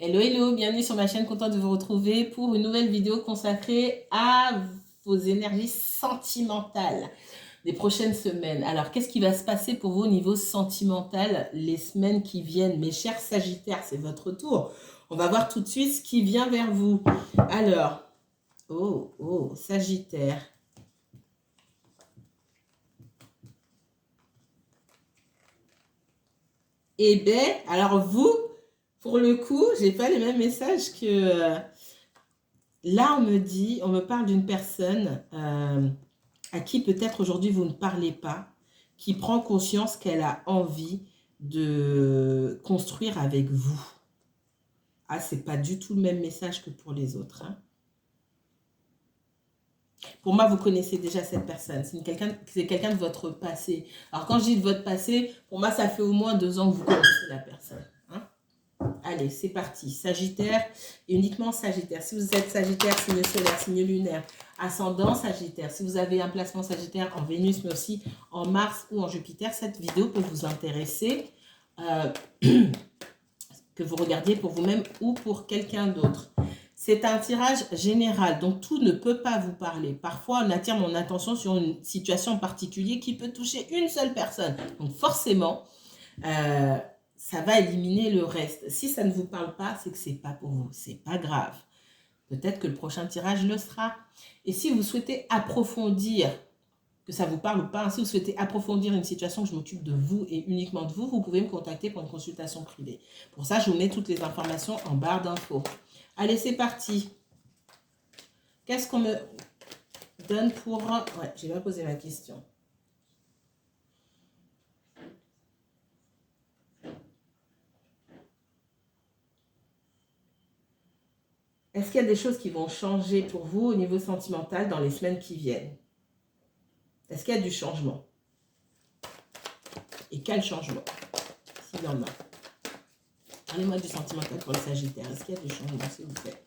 Hello, hello, bienvenue sur ma chaîne, content de vous retrouver pour une nouvelle vidéo consacrée à vos énergies sentimentales des prochaines semaines. Alors, qu'est-ce qui va se passer pour vous au niveau sentimental les semaines qui viennent? Mes chers Sagittaires, c'est votre tour. On va voir tout de suite ce qui vient vers vous. Alors, oh, Sagittaire. Eh bien, alors vous, pour le coup, j'ai pas les mêmes messages que... là, on me parle d'une personne à qui peut-être aujourd'hui vous ne parlez pas, qui prend conscience qu'elle a envie de construire avec vous. Ah, c'est pas du tout le même message que pour les autres. Hein. Pour moi, vous connaissez déjà cette personne. C'est quelqu'un de votre passé. Alors, quand je dis de votre passé, pour moi, ça fait au moins 2 ans que vous connaissez la personne. Hein. Allez, c'est parti. Sagittaire, et uniquement Sagittaire. Si vous êtes Sagittaire, signe solaire, signe lunaire, ascendant Sagittaire. Si vous avez un placement Sagittaire en Vénus, mais aussi en Mars ou en Jupiter, cette vidéo peut vous intéresser. Que vous regardiez pour vous-même ou pour quelqu'un d'autre. C'est un tirage général, donc tout ne peut pas vous parler. Parfois, on attire mon attention sur une situation en particulier qui peut toucher une seule personne. Donc forcément, ça va éliminer le reste. Si ça ne vous parle pas, c'est que c'est pas pour vous. C'est pas grave. Peut-être que le prochain tirage le sera. Et si vous souhaitez approfondir, que ça vous parle ou pas, si vous souhaitez approfondir une situation, que je m'occupe de vous et uniquement de vous, vous pouvez me contacter pour une consultation privée. Pour ça, je vous mets toutes les informations en barre d'infos. Allez, c'est parti. Qu'est-ce qu'on me donne pour... Ouais, j'ai pas posé ma question. Est-ce qu'il y a des choses qui vont changer pour vous au niveau sentimental dans les semaines qui viennent? Est-ce qu'il y a du changement? Et quel changement? S'il y en a. Parlez-moi du sentimental pour le Sagittaire. Est-ce qu'il y a du changement, s'il vous plaît?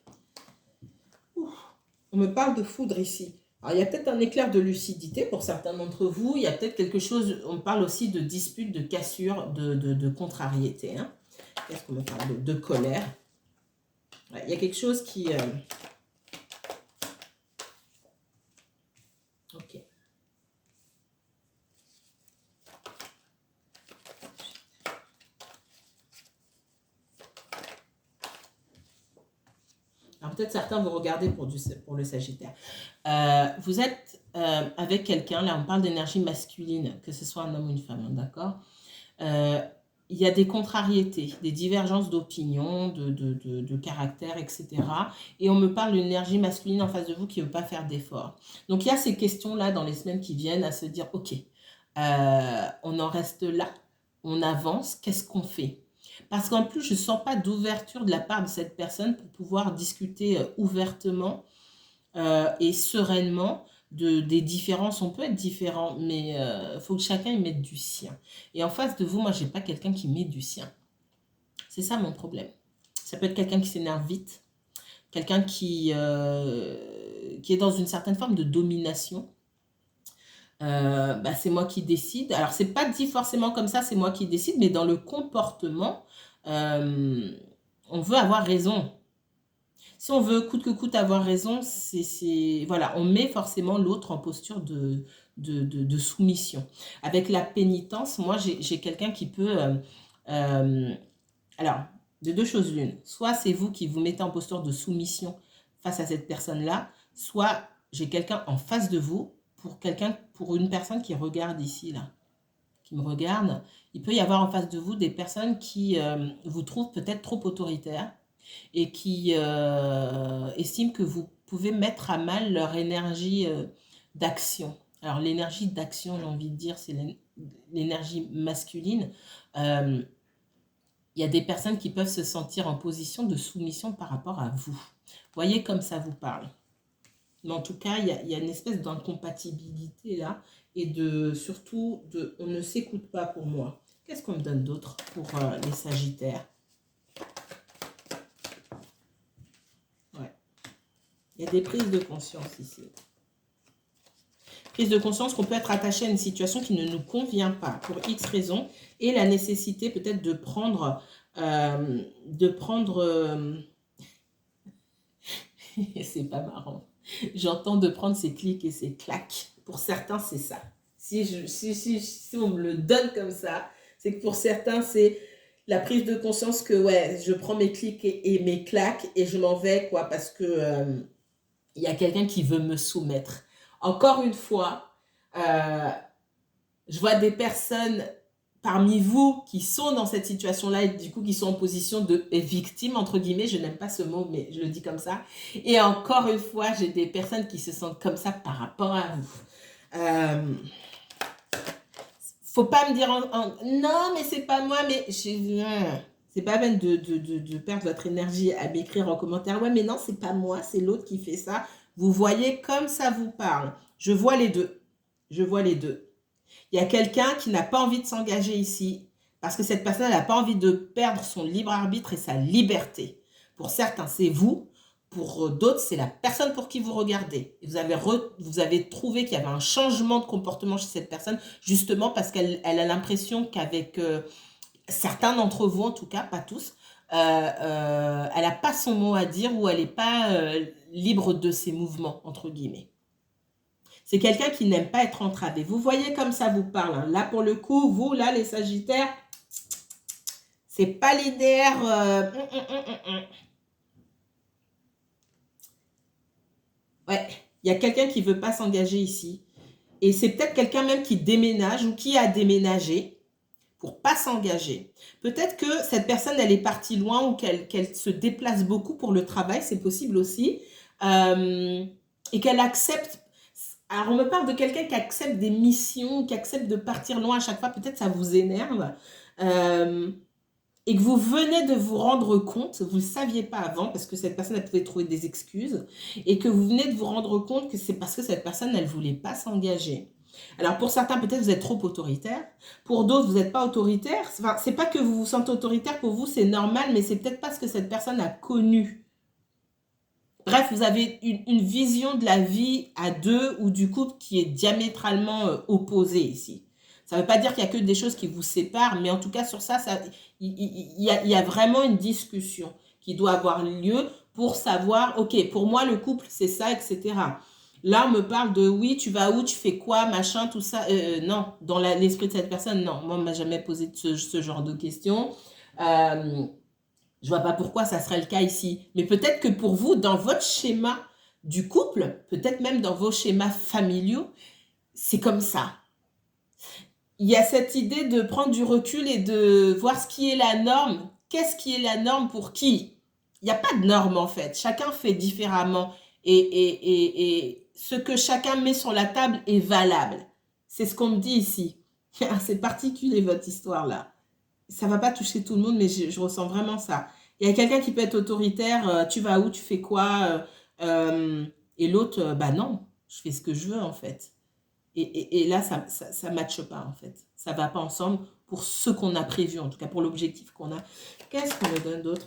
On me parle de foudre ici. Alors, il y a peut-être un éclair de lucidité pour certains d'entre vous. Il y a peut-être quelque chose, on parle aussi de dispute, de cassure, de contrariété. Hein. Qu'est-ce qu'on me parle de colère? Ouais, il y a quelque chose qui... Ok. Alors peut-être certains vont regarder pour le Sagittaire. Vous êtes avec quelqu'un, là on parle d'énergie masculine, que ce soit un homme ou une femme, hein, d'accord? Il y a des contrariétés, des divergences d'opinion, de caractère, etc. Et on me parle d'une énergie masculine en face de vous qui ne veut pas faire d'efforts. Donc il y a ces questions-là dans les semaines qui viennent à se dire, ok, on en reste là, on avance, qu'est-ce qu'on fait? Parce qu'en plus, je ne sens pas d'ouverture de la part de cette personne pour pouvoir discuter ouvertement et sereinement des différences. On peut être différent, mais il faut que chacun y mette du sien. Et en face de vous, moi, je n'ai pas quelqu'un qui met du sien. C'est ça mon problème. Ça peut être quelqu'un qui s'énerve vite, quelqu'un qui est dans une certaine forme de domination. C'est moi qui décide. Alors, c'est pas dit forcément comme ça, c'est moi qui décide, mais dans le comportement, on veut avoir raison. Si on veut coûte que coûte avoir raison, voilà, on met forcément l'autre en posture de soumission. Avec la pénitence, moi, j'ai quelqu'un qui peut... alors, de 2 choses l'une. Soit c'est vous qui vous mettez en posture de soumission face à cette personne-là, soit j'ai quelqu'un en face de vous, pour une personne qui regarde ici, là, qui me regarde. Il peut y avoir en face de vous des personnes qui vous trouvent peut-être trop autoritaires, et qui estiment que vous pouvez mettre à mal leur énergie d'action. Alors l'énergie d'action, j'ai envie de dire, c'est l'énergie masculine. Il y a des personnes qui peuvent se sentir en position de soumission par rapport à vous. Voyez comme ça vous parle. Mais en tout cas, il y a une espèce d'incompatibilité là, et surtout, on ne s'écoute pas pour moi. Qu'est-ce qu'on me donne d'autre pour les Sagittaires? Il y a des prises de conscience ici. Prise de conscience qu'on peut être attaché à une situation qui ne nous convient pas pour X raisons et la nécessité peut-être de prendre de prendre... c'est pas marrant. J'entends de prendre ses clics et ses claques. Pour certains, c'est ça. Si on me le donne comme ça, c'est que pour certains, c'est la prise de conscience que ouais, je prends mes clics et mes claques et je m'en vais, quoi, parce que il y a quelqu'un qui veut me soumettre. Encore une fois, je vois des personnes parmi vous qui sont dans cette situation-là et du coup qui sont en position de victime, entre guillemets, je n'aime pas ce mot, mais je le dis comme ça. Et encore une fois, j'ai des personnes qui se sentent comme ça par rapport à vous. Faut pas me dire non, mais c'est pas moi, mais c'est pas peine de perdre votre énergie à m'écrire en commentaire. Ouais, mais non, c'est pas moi, c'est l'autre qui fait ça. Vous voyez comme ça vous parle. Je vois les deux. Je vois les deux. Il y a quelqu'un qui n'a pas envie de s'engager ici parce que cette personne n'a pas envie de perdre son libre arbitre et sa liberté. Pour certains, c'est vous. Pour d'autres, c'est la personne pour qui vous regardez. Et vous avez trouvé qu'il y avait un changement de comportement chez cette personne, justement parce qu'elle a l'impression qu'avec certains d'entre vous, en tout cas, pas tous, elle n'a pas son mot à dire ou elle n'est pas libre de ses mouvements, entre guillemets. C'est quelqu'un qui n'aime pas être entravé. Vous voyez comme ça vous parle. Hein. Là, pour le coup, vous, là, les Sagittaires, c'est pas l'idéal. Ouais, il y a quelqu'un qui ne veut pas s'engager ici. Et c'est peut-être quelqu'un même qui déménage ou qui a déménagé pour pas s'engager. Peut-être que cette personne, elle est partie loin ou qu'elle se déplace beaucoup pour le travail, c'est possible aussi. Et qu'elle accepte. Alors, on me parle de quelqu'un qui accepte des missions, qui accepte de partir loin à chaque fois. Peut-être ça vous énerve. Et que vous venez de vous rendre compte, vous ne le saviez pas avant, parce que cette personne, elle pouvait trouver des excuses, et que vous venez de vous rendre compte que c'est parce que cette personne, elle ne voulait pas s'engager. Alors, pour certains, peut-être vous êtes trop autoritaire. Pour d'autres, vous n'êtes pas autoritaire. Enfin, c'est pas que vous vous sentez autoritaire, pour vous, c'est normal, mais c'est peut-être parce que cette personne a connu. Bref, vous avez une vision de la vie à deux ou du couple qui est diamétralement opposée ici. Ça ne veut pas dire qu'il n'y a que des choses qui vous séparent, mais en tout cas, sur ça, il y a vraiment une discussion qui doit avoir lieu pour savoir, ok, pour moi, le couple, c'est ça, etc. Là, on me parle de, oui, tu vas où, tu fais quoi, machin, tout ça. Non, dans l'esprit de cette personne, non. Moi, on ne m'a jamais posé ce genre de questions. Je vois pas pourquoi ça serait le cas ici. Mais peut-être que pour vous, dans votre schéma du couple, peut-être même dans vos schémas familiaux, c'est comme ça. Il y a cette idée de prendre du recul et de voir ce qui est la norme. Qu'est-ce qui est la norme pour qui? Il n'y a pas de norme en fait. Chacun fait différemment. Et ce que chacun met sur la table est valable. C'est ce qu'on me dit ici. C'est particulier votre histoire là. Ça va pas toucher tout le monde, mais je ressens vraiment ça. Il y a quelqu'un qui peut être autoritaire, tu vas où, tu fais quoi, et l'autre, bah non, je fais ce que je veux en fait. Et là, ça matche pas en fait. Ça va pas ensemble pour ce qu'on a prévu, en tout cas pour l'objectif qu'on a. Qu'est-ce qu'on me donne d'autre?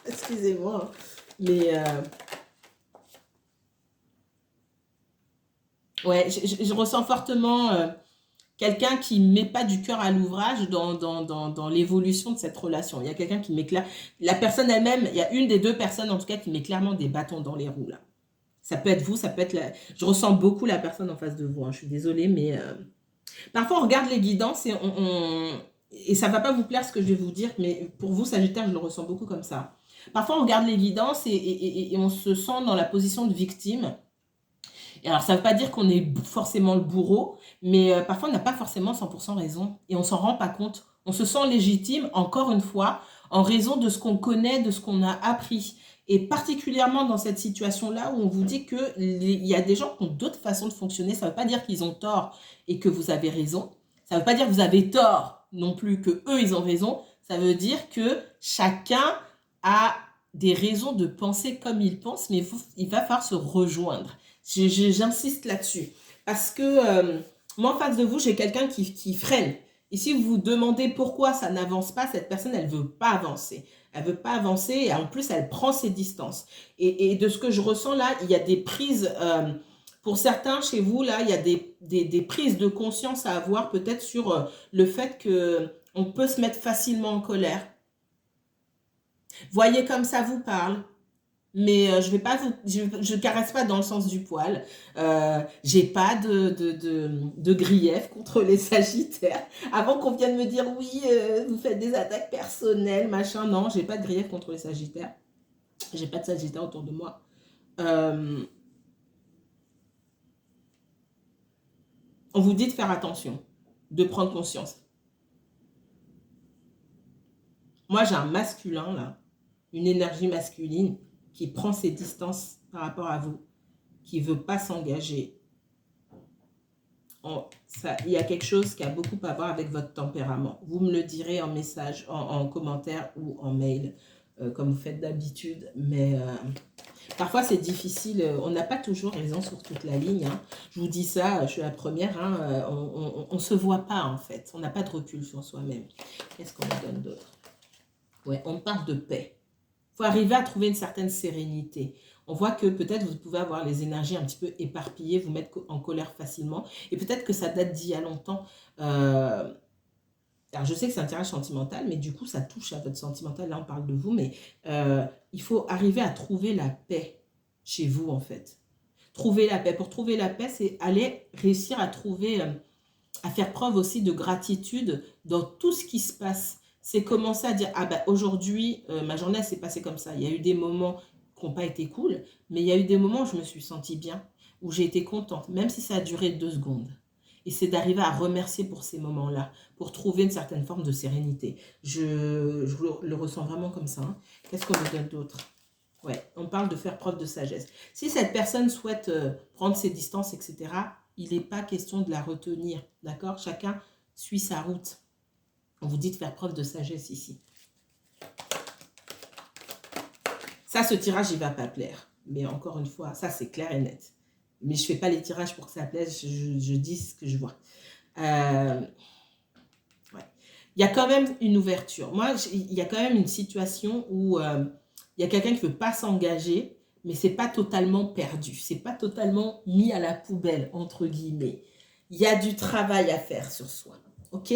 Excusez-moi, mais ouais, je ressens fortement quelqu'un qui ne met pas du cœur à l'ouvrage dans l'évolution de cette relation. Il y a quelqu'un qui met clairement... La personne elle-même, il y a une des deux personnes en tout cas qui met clairement des bâtons dans les roues là. Ça peut être vous, ça peut être... Je ressens beaucoup la personne en face de vous, hein. Je suis désolée, mais... Parfois, on regarde les guidances et ça ne va pas vous plaire ce que je vais vous dire, mais pour vous, Sagittaire, je le ressens beaucoup comme ça. Parfois, on regarde les guidances et on se sent dans la position de victime. Et alors, ça ne veut pas dire qu'on est forcément le bourreau, mais parfois, on n'a pas forcément 100% raison. Et on ne s'en rend pas compte. On se sent légitime, encore une fois, en raison de ce qu'on connaît, de ce qu'on a appris. Et particulièrement dans cette situation-là où on vous dit qu'il y a des gens qui ont d'autres façons de fonctionner. Ça ne veut pas dire qu'ils ont tort et que vous avez raison. Ça ne veut pas dire que vous avez tort non plus, que eux ils ont raison. Ça veut dire que chacun a des raisons de penser comme il pense, mais il va falloir se rejoindre. J'insiste là-dessus. Parce que moi, en face de vous, j'ai quelqu'un qui freine. Et si vous vous demandez pourquoi ça n'avance pas, cette personne, elle ne veut pas avancer. Elle ne veut pas avancer et en plus, elle prend ses distances. Et de ce que je ressens là, il y a des prises... pour certains, chez vous, là, il y a des prises de conscience à avoir peut-être sur le fait que On peut se mettre facilement en colère. Voyez comme ça vous parle. Mais je vais pas je caresse pas dans le sens du poil. J'ai pas de grief contre les Sagittaires. Avant qu'on vienne me dire oui, vous faites des attaques personnelles, machin. Non, j'ai pas de grief contre les Sagittaires. J'ai pas de Sagittaires autour de moi. On vous dit de faire attention, de prendre conscience. Moi, j'ai un masculin là, une énergie masculine qui prend ses distances par rapport à vous, qui ne veut pas s'engager. Il y a quelque chose qui a beaucoup à voir avec votre tempérament. Vous me le direz en message, en commentaire ou en mail, comme vous faites d'habitude. Mais parfois, c'est difficile. On n'a pas toujours raison sur toute la ligne. Hein. Je vous dis ça, je suis la première. Hein, on ne se voit pas, en fait. On n'a pas de recul sur soi-même. Qu'est-ce qu'on me donne d'autre? Ouais, on parle de paix. Il faut arriver à trouver une certaine sérénité. On voit que peut-être vous pouvez avoir les énergies un petit peu éparpillées, vous mettre en colère facilement. Et peut-être que ça date d'il y a longtemps. Alors, je sais que c'est un tirage sentimental, mais du coup, ça touche à votre sentimental. Là, on parle de vous, mais il faut arriver à trouver la paix chez vous, en fait. Trouver la paix. Pour trouver la paix, c'est aller réussir à trouver, à faire preuve aussi de gratitude dans tout ce qui se passe. C'est commencer à dire, ah ben aujourd'hui, ma journée s'est passée comme ça. Il y a eu des moments qui n'ont pas été cool, mais il y a eu des moments où je me suis sentie bien, où j'ai été contente, même si ça a duré 2 secondes. Et c'est d'arriver à remercier pour ces moments-là, pour trouver une certaine forme de sérénité. Je le ressens vraiment comme ça. Hein. Qu'est-ce qu'on me donne d'autre? Ouais, on parle de faire preuve de sagesse. Si cette personne souhaite prendre ses distances, etc., il n'est pas question de la retenir, d'accord? Chacun suit sa route. On vous dit de faire preuve de sagesse ici. Ça, ce tirage, il ne va pas plaire. Mais encore une fois, ça, c'est clair et net. Mais je ne fais pas les tirages pour que ça plaise, je dis ce que je vois. Ouais. Il y a quand même une ouverture. Moi, il y a quand même une situation où il y a quelqu'un qui ne veut pas s'engager, mais ce n'est pas totalement perdu. Ce n'est pas totalement mis à la poubelle, entre guillemets. Il y a du travail à faire sur soi. OK?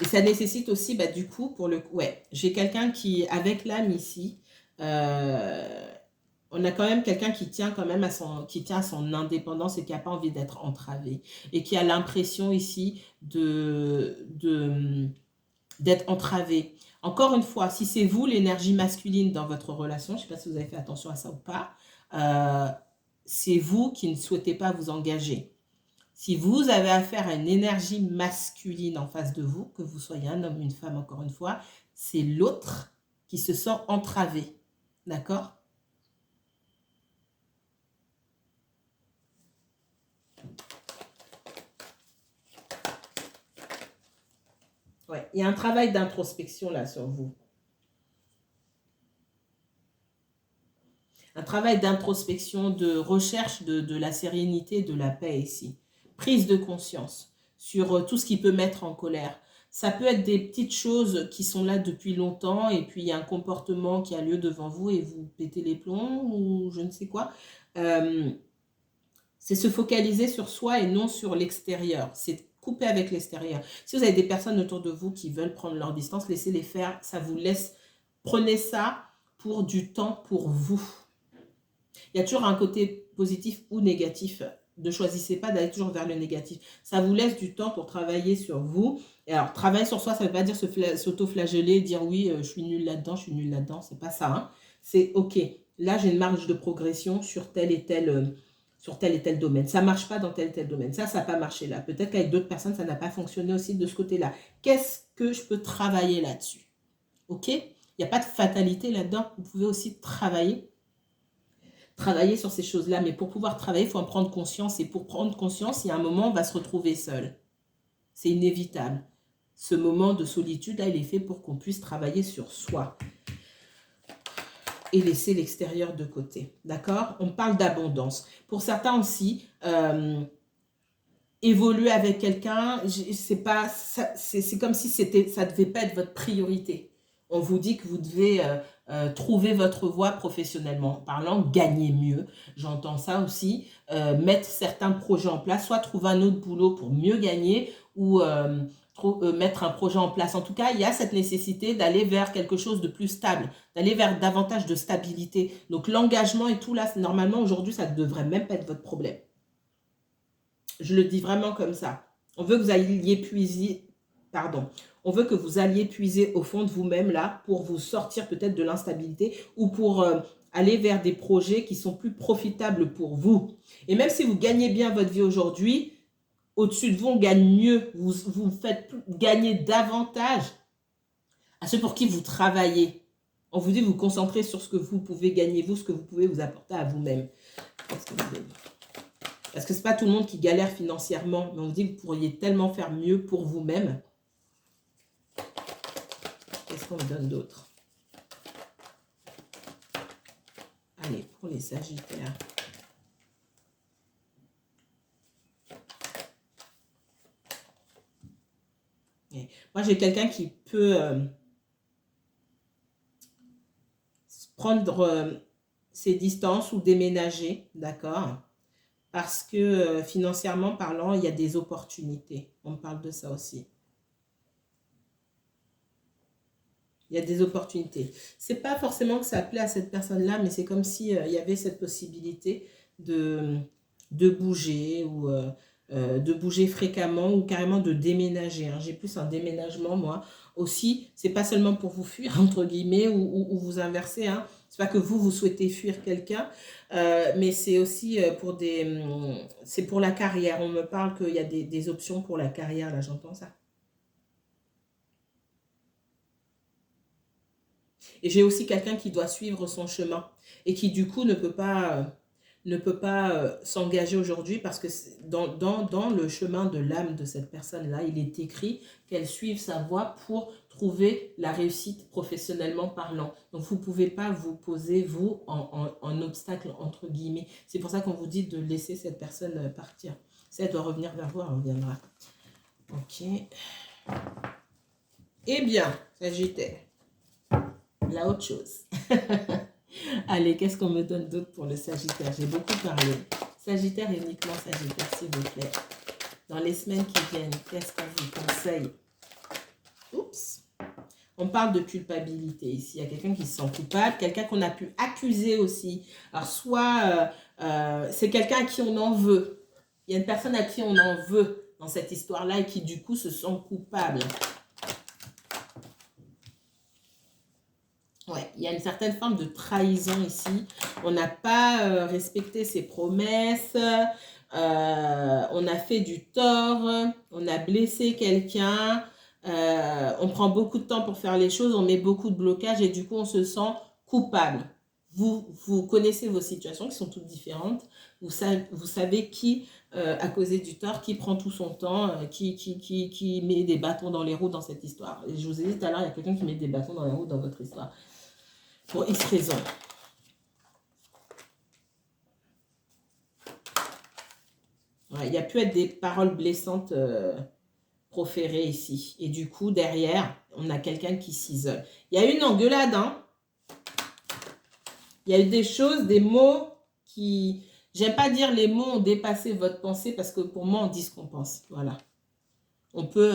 Et ça nécessite aussi, bah, du coup, pour le... Ouais, j'ai quelqu'un qui, avec l'âme ici, on a quand même quelqu'un qui tient quand même à son indépendance et qui n'a pas envie d'être entravé. Et qui a l'impression ici d'être entravé. Encore une fois, si c'est vous, l'énergie masculine dans votre relation, je ne sais pas si vous avez fait attention à ça ou pas, c'est vous qui ne souhaitez pas vous engager. Si vous avez affaire à une énergie masculine en face de vous, que vous soyez un homme ou une femme, encore une fois, c'est l'autre qui se sent entravé. D'accord? Ouais, il y a un travail d'introspection là sur vous. Un travail d'introspection, de recherche de la sérénité, de la paix ici. Prise de conscience sur tout ce qui peut mettre en colère. Ça peut être des petites choses qui sont là depuis longtemps et puis il y a un comportement qui a lieu devant vous et vous pétez les plombs ou je ne sais quoi. C'est se focaliser sur soi et non sur l'extérieur. C'est couper avec l'extérieur. Si vous avez des personnes autour de vous qui veulent prendre leur distance, laissez-les faire. Ça vous laisse... Prenez ça pour du temps pour vous. Il y a toujours un côté positif ou négatif. Ne choisissez pas d'aller toujours vers le négatif. Ça vous laisse du temps pour travailler sur vous. Et alors, travailler sur soi, ça ne veut pas dire s'auto-flageller, dire oui, je suis nul là-dedans, je suis nul là-dedans. C'est pas ça. Hein. C'est OK. Là, j'ai une marge de progression sur tel et tel domaine. Ça ne marche pas dans tel et tel domaine. Ça n'a pas marché là. Peut-être qu'avec d'autres personnes, ça n'a pas fonctionné aussi de ce côté-là. Qu'est-ce que je peux travailler là-dessus? OK? Il n'y a pas de fatalité là-dedans. Vous pouvez aussi travailler sur ces choses-là. Mais pour pouvoir travailler, il faut en prendre conscience. Et pour prendre conscience, il y a un moment, on va se retrouver seul. C'est inévitable. Ce moment de solitude, là, il est fait pour qu'on puisse travailler sur soi. Et laisser l'extérieur de côté. D'accord? On parle d'abondance. Pour certains aussi, évoluer avec quelqu'un, c'est comme si ça ne devait pas être votre priorité. On vous dit que vous devez trouver votre voie professionnellement parlant, gagner mieux. J'entends ça aussi. Mettre certains projets en place, soit trouver un autre boulot pour mieux gagner ou mettre un projet en place. En tout cas, il y a cette nécessité d'aller vers quelque chose de plus stable, d'aller vers davantage de stabilité. Donc l'engagement et tout là, normalement aujourd'hui, ça ne devrait même pas être votre problème. Je le dis vraiment comme ça. On veut que vous alliez puiser, pardon, on veut que vous alliez puiser au fond de vous-même là pour vous sortir peut-être de l'instabilité ou pour aller vers des projets qui sont plus profitables pour vous. Et même si vous gagnez bien votre vie aujourd'hui, au-dessus de vous, on gagne mieux. Vous faites gagner davantage à ceux pour qui vous travaillez. On vous dit de vous concentrer sur ce que vous pouvez gagner, vous, ce que vous pouvez vous apporter à vous-même. Parce que ce n'est pas tout le monde qui galère financièrement, mais on vous dit que vous pourriez tellement faire mieux pour vous-même. Qu'est-ce qu'on me donne d'autre? Allez, pour les Sagittaires. Moi, j'ai quelqu'un qui peut prendre ses distances ou déménager, d'accord? Parce que financièrement parlant, il y a des opportunités. On me parle de ça aussi. Il y a des opportunités. C'est pas forcément que ça plaît à cette personne-là, mais c'est comme si il y avait cette possibilité de bouger ou de bouger fréquemment ou carrément de déménager. Hein. J'ai plus un déménagement, moi. Aussi, c'est pas seulement pour vous fuir, entre guillemets, ou vous inverser. Hein. C'est pas que vous souhaitez fuir quelqu'un, mais c'est aussi pour c'est pour la carrière. On me parle qu'il y a des options pour la carrière, là, j'entends ça. Et j'ai aussi quelqu'un qui doit suivre son chemin et qui du coup ne peut pas s'engager aujourd'hui parce que dans le chemin de l'âme de cette personne-là, il est écrit qu'elle suive sa voie pour trouver la réussite professionnellement parlant. Donc vous ne pouvez pas vous poser, vous, en obstacle, entre guillemets. C'est pour ça qu'on vous dit de laisser cette personne partir. Si elle doit revenir vers vous, elle reviendra. Ok. Eh bien, Sagittaire. La autre chose. Allez, qu'est-ce qu'on me donne d'autre pour le Sagittaire? J'ai beaucoup parlé. Sagittaire et uniquement Sagittaire, s'il vous plaît. Dans les semaines qui viennent, qu'est-ce qu'on vous conseille? Oups. On parle de culpabilité ici. Il y a quelqu'un qui se sent coupable, quelqu'un qu'on a pu accuser aussi. Alors, soit c'est quelqu'un à qui on en veut. Il y a une personne à qui on en veut dans cette histoire-là et qui, du coup, se sent coupable. Ouais, il y a une certaine forme de trahison ici. On n'a pas respecté ses promesses, on a fait du tort, on a blessé quelqu'un, on prend beaucoup de temps pour faire les choses, on met beaucoup de blocages et du coup on se sent coupable. Vous connaissez vos situations qui sont toutes différentes. Vous savez qui a causé du tort, qui prend tout son temps, qui met des bâtons dans les roues dans cette histoire. Et je vous ai dit tout à l'heure, il y a quelqu'un qui met des bâtons dans les roues dans votre histoire. Pour X raisons. Ouais, il y a pu être des paroles blessantes proférées ici. Et du coup, derrière, on a quelqu'un qui s'isole. Il y a eu une engueulade, hein. Il y a eu des choses, des mots qui... J'aime pas dire les mots ont dépassé votre pensée parce que pour moi, on dit ce qu'on pense. Voilà. On peut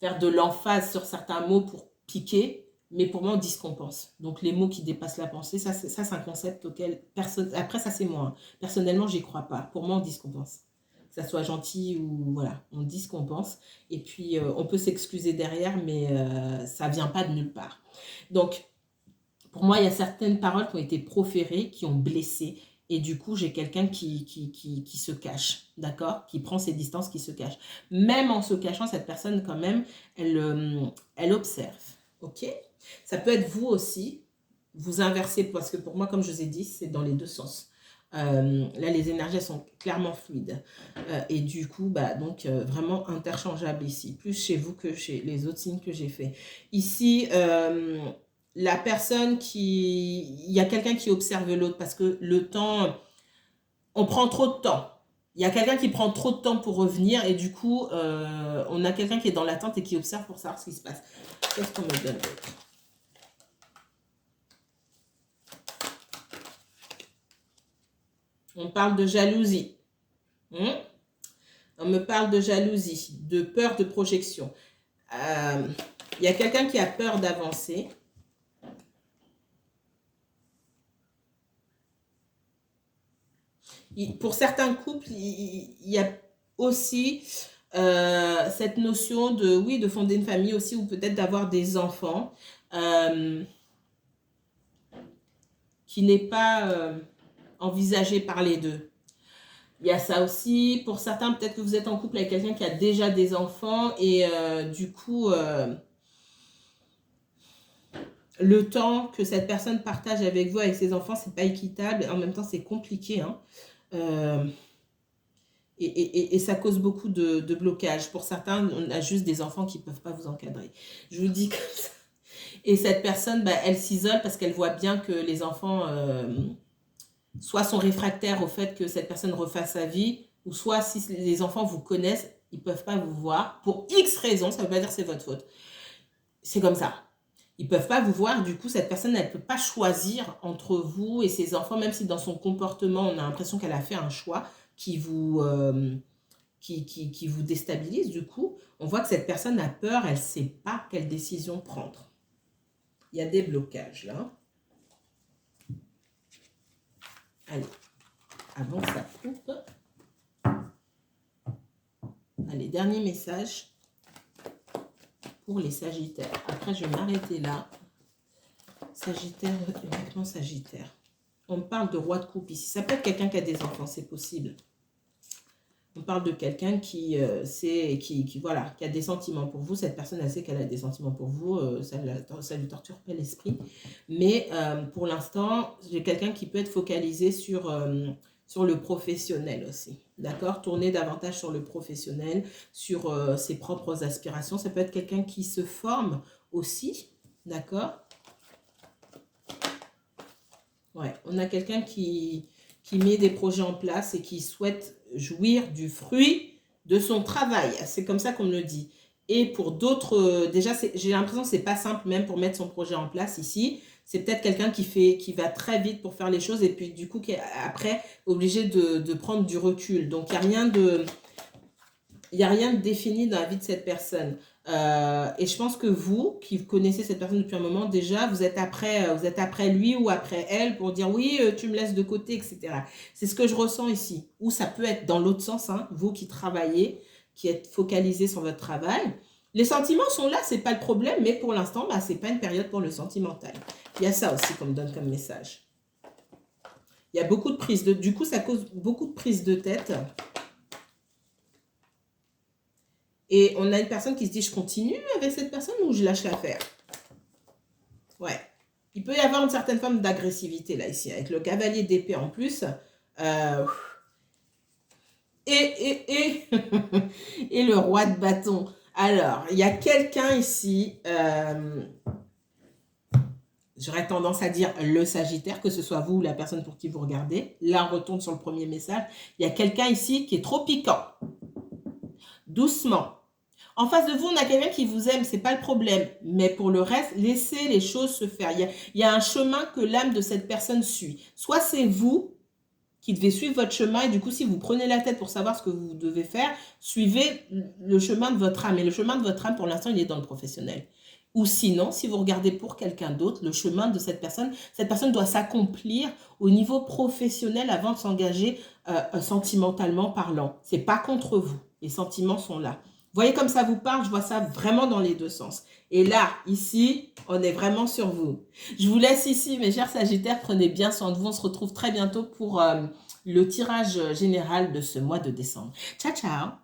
faire de l'emphase sur certains mots pour piquer. Mais pour moi, on dit ce qu'on pense. Donc, les mots qui dépassent la pensée, ça c'est un concept auquel personne... Après, ça, c'est moi. Personnellement, j'y crois pas. Pour moi, on dit ce qu'on pense. Que ça soit gentil ou... Voilà, on dit ce qu'on pense. Et puis, on peut s'excuser derrière, mais ça vient pas de nulle part. Donc, pour moi, il y a certaines paroles qui ont été proférées, qui ont blessé. Et du coup, j'ai quelqu'un qui se cache, d'accord? Qui prend ses distances, qui se cache. Même en se cachant, cette personne, quand même, elle observe. Ok? Ça peut être vous aussi, vous inversez, parce que pour moi, comme je vous ai dit, c'est dans les deux sens. Là, les énergies sont clairement fluides. Et du coup, donc, vraiment interchangeable ici. Plus chez vous que chez les autres signes que j'ai fait. Ici, la personne il y a quelqu'un qui observe l'autre parce que le temps, on prend trop de temps. Il y a quelqu'un qui prend trop de temps pour revenir et du coup, on a quelqu'un qui est dans l'attente et qui observe pour savoir ce qui se passe. Qu'est-ce qu'on me donne d'autre? On parle de jalousie. On me parle de jalousie, de peur de projection. Il y a quelqu'un qui a peur d'avancer. Pour certains couples, il y a aussi cette notion de, oui, de fonder une famille aussi ou peut-être d'avoir des enfants qui n'est pas envisagé par les deux. Il y a ça aussi. Pour certains, peut-être que vous êtes en couple avec quelqu'un qui a déjà des enfants et du coup, le temps que cette personne partage avec vous, avec ses enfants, c'est pas équitable. En même temps, c'est compliqué. Hein. Et ça cause beaucoup de blocages. Pour certains, on a juste des enfants qui ne peuvent pas vous encadrer. Je vous dis comme ça. Et cette personne, elle s'isole parce qu'elle voit bien que les enfants soit sont réfractaires au fait que cette personne refasse sa vie, ou soit si les enfants vous connaissent, ils ne peuvent pas vous voir pour X raisons. Ça ne veut pas dire que c'est votre faute. C'est comme ça. Ils ne peuvent pas vous voir, du coup, cette personne, elle ne peut pas choisir entre vous et ses enfants, même si dans son comportement, on a l'impression qu'elle a fait un choix qui vous déstabilise. Du coup, on voit que cette personne a peur, elle ne sait pas quelle décision prendre. Il y a des blocages, là. Allez, avant que ça coupe. Allez, dernier message pour les Sagittaires. Après, je vais m'arrêter là. Sagittaire, uniquement Sagittaire. On parle de roi de coupe ici. Ça peut être quelqu'un qui a des enfants, c'est possible. On parle de quelqu'un qui a des sentiments pour vous. Cette personne, elle sait qu'elle a des sentiments pour vous. Ça ne lui torture pas l'esprit. Mais pour l'instant, j'ai quelqu'un qui peut être focalisé sur le professionnel aussi. D'accord? Tourner davantage sur le professionnel, sur ses propres aspirations. Ça peut être quelqu'un qui se forme aussi. D'accord? Ouais, on a quelqu'un qui met des projets en place et qui souhaite jouir du fruit de son travail. C'est comme ça qu'on me le dit. Et pour d'autres, déjà, j'ai l'impression que c'est pas simple même pour mettre son projet en place ici. C'est peut-être quelqu'un qui va très vite pour faire les choses et puis du coup, qui est après obligé de prendre du recul. Donc, il n'y a rien de défini dans la vie de cette personne. Et je pense que vous, qui connaissez cette personne depuis un moment, déjà, vous êtes après lui ou après elle pour dire oui, tu me laisses de côté, etc. C'est ce que je ressens ici. Ou ça peut être dans l'autre sens, hein, vous qui travaillez, qui êtes focalisé sur votre travail. Les sentiments sont là, c'est pas le problème, mais pour l'instant, c'est pas une période pour le sentimental. Il y a ça aussi qu'on me donne comme message. Il y a beaucoup de du coup, ça cause beaucoup de prises de tête. Et on a une personne qui se dit, je continue avec cette personne ou je lâche l'affaire? Ouais. Il peut y avoir une certaine forme d'agressivité là, ici, avec le cavalier d'épée en plus. Et le roi de bâton. Alors, il y a quelqu'un ici, j'aurais tendance à dire le Sagittaire, que ce soit vous ou la personne pour qui vous regardez. Là, on retourne sur le premier message. Il y a quelqu'un ici qui est trop piquant. Doucement. En face de vous, on a quelqu'un qui vous aime, c'est pas le problème. Mais pour le reste, laissez les choses se faire. Il y a un chemin que l'âme de cette personne suit. Soit c'est vous qui devez suivre votre chemin et du coup, si vous prenez la tête pour savoir ce que vous devez faire, suivez le chemin de votre âme. Et le chemin de votre âme, pour l'instant, il est dans le professionnel. Ou sinon, si vous regardez pour quelqu'un d'autre, le chemin de cette personne doit s'accomplir au niveau professionnel avant de s'engager sentimentalement parlant. C'est pas contre vous. Les sentiments sont là. Vous voyez comme ça vous parle, je vois ça vraiment dans les deux sens. Et là, ici, on est vraiment sur vous. Je vous laisse ici, mes chers Sagittaires, prenez bien soin de vous. On se retrouve très bientôt pour le tirage général de ce mois de décembre. Ciao, ciao!